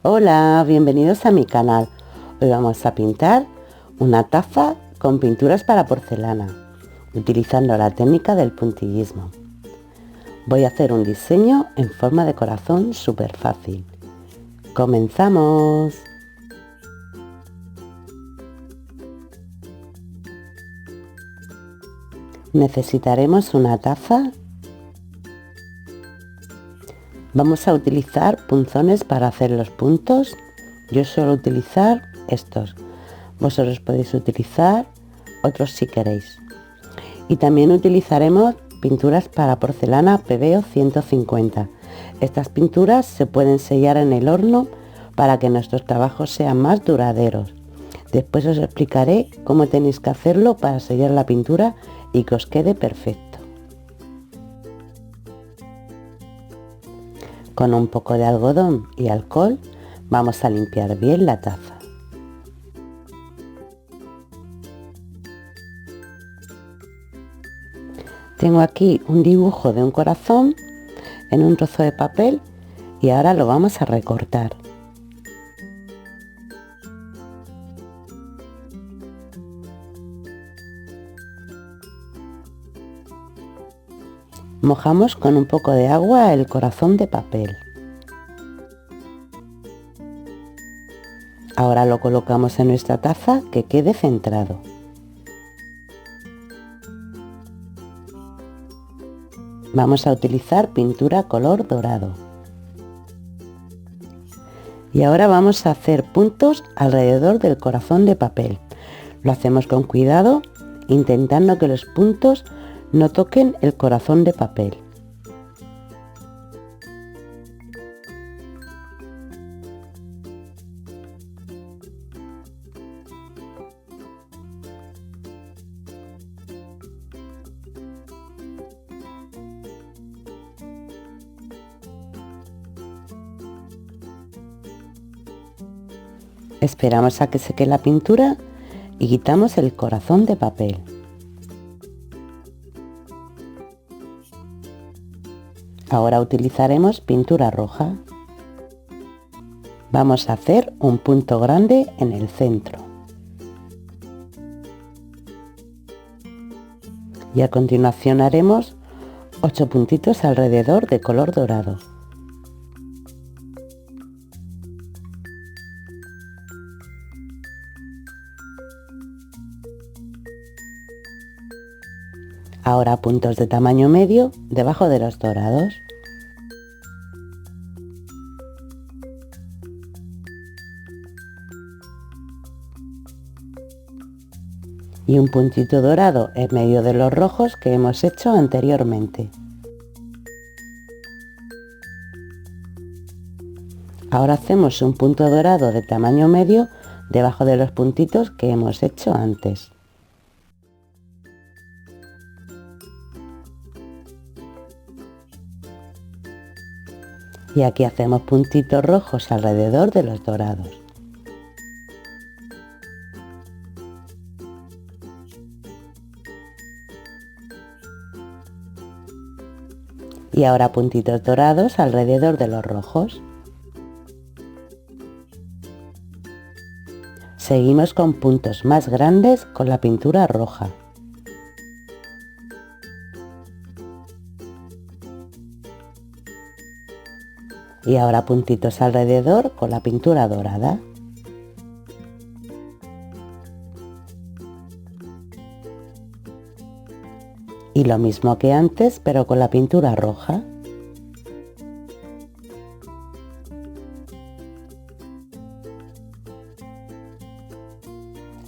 Hola, bienvenidos a mi canal. Hoy vamos a pintar una taza con pinturas para porcelana, utilizando la técnica del puntillismo. Voy a hacer un diseño en forma de corazón súper fácil. ¡Comenzamos! Necesitaremos una taza. Vamos a utilizar punzones para hacer los puntos. Yo suelo utilizar estos. Vosotros podéis utilizar otros si queréis. Y también utilizaremos pinturas para porcelana PBO 150. Estas pinturas se pueden sellar en el horno para que nuestros trabajos sean más duraderos. Después os explicaré cómo tenéis que hacerlo para sellar la pintura y que os quede perfecto. Con un poco de algodón y alcohol vamos a limpiar bien la taza. Tengo aquí un dibujo de un corazón en un trozo de papel y ahora lo vamos a recortar. Mojamos con un poco de agua el corazón de papel. Ahora lo colocamos en nuestra taza que quede centrado. Vamos a utilizar pintura color dorado. Y ahora vamos a hacer puntos alrededor del corazón de papel. Lo hacemos con cuidado, intentando que los puntos no toquen el corazón de papel. Esperamos a que seque la pintura y quitamos el corazón de papel. Ahora utilizaremos pintura roja. Vamos a hacer un punto grande en el centro. Y a continuación haremos 8 puntitos alrededor de color dorado. Ahora puntos de tamaño medio debajo de los dorados. Y un puntito dorado en medio de los rojos que hemos hecho anteriormente. Ahora hacemos un punto dorado de tamaño medio debajo de los puntitos que hemos hecho antes. Y aquí hacemos puntitos rojos alrededor de los dorados. Y ahora puntitos dorados alrededor de los rojos. Seguimos con puntos más grandes con la pintura roja. Y ahora puntitos alrededor con la pintura dorada. Y lo mismo que antes, pero con la pintura roja.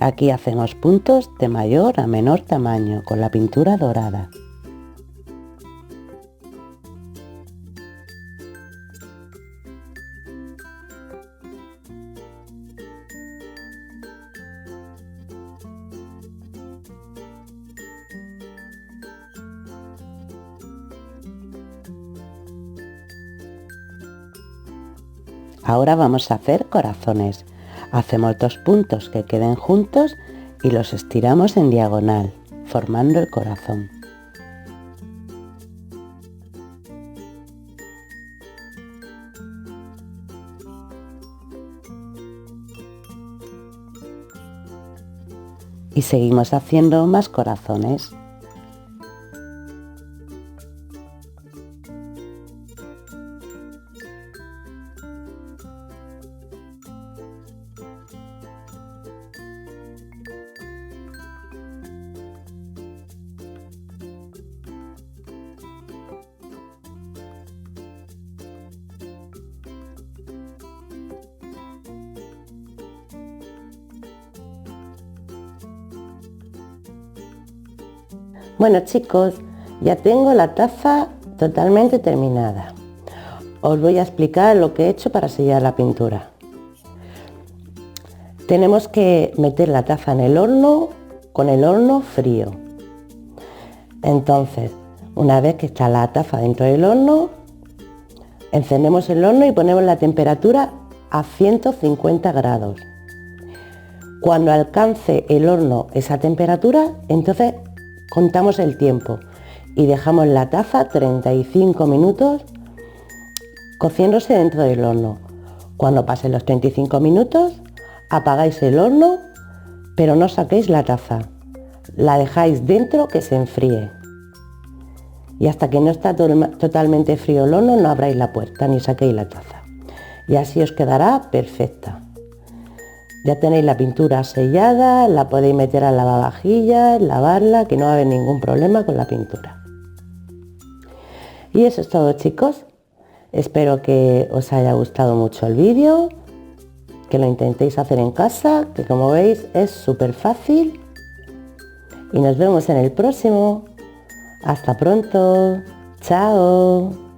Aquí hacemos puntos de mayor a menor tamaño con la pintura dorada. Ahora vamos a hacer corazones. Hacemos 2 puntos que queden juntos y los estiramos en diagonal, formando el corazón. y seguimos haciendo más corazones. Bueno chicos, ya tengo la taza totalmente terminada. Os voy a explicar lo que he hecho para sellar la pintura. Tenemos que meter la taza en el horno con el horno frío. Entonces, una vez que está la taza dentro del horno, encendemos el horno y ponemos la temperatura a 150 grados. Cuando alcance el horno esa temperatura, entonces contamos el tiempo y dejamos la taza 35 minutos cociéndose dentro del horno. Cuando pasen los 35 minutos, apagáis el horno, pero no saquéis la taza. La dejáis dentro que se enfríe. Y hasta que no está totalmente frío el horno, no abráis la puerta ni saquéis la taza. Y así os quedará perfecta. Ya tenéis la pintura sellada, la podéis meter al lavavajillas, lavarla, que no va a haber ningún problema con la pintura. Y eso es todo chicos. Espero que os haya gustado mucho el vídeo, que lo intentéis hacer en casa, que como veis es súper fácil. Y nos vemos en el próximo. Hasta pronto. Chao.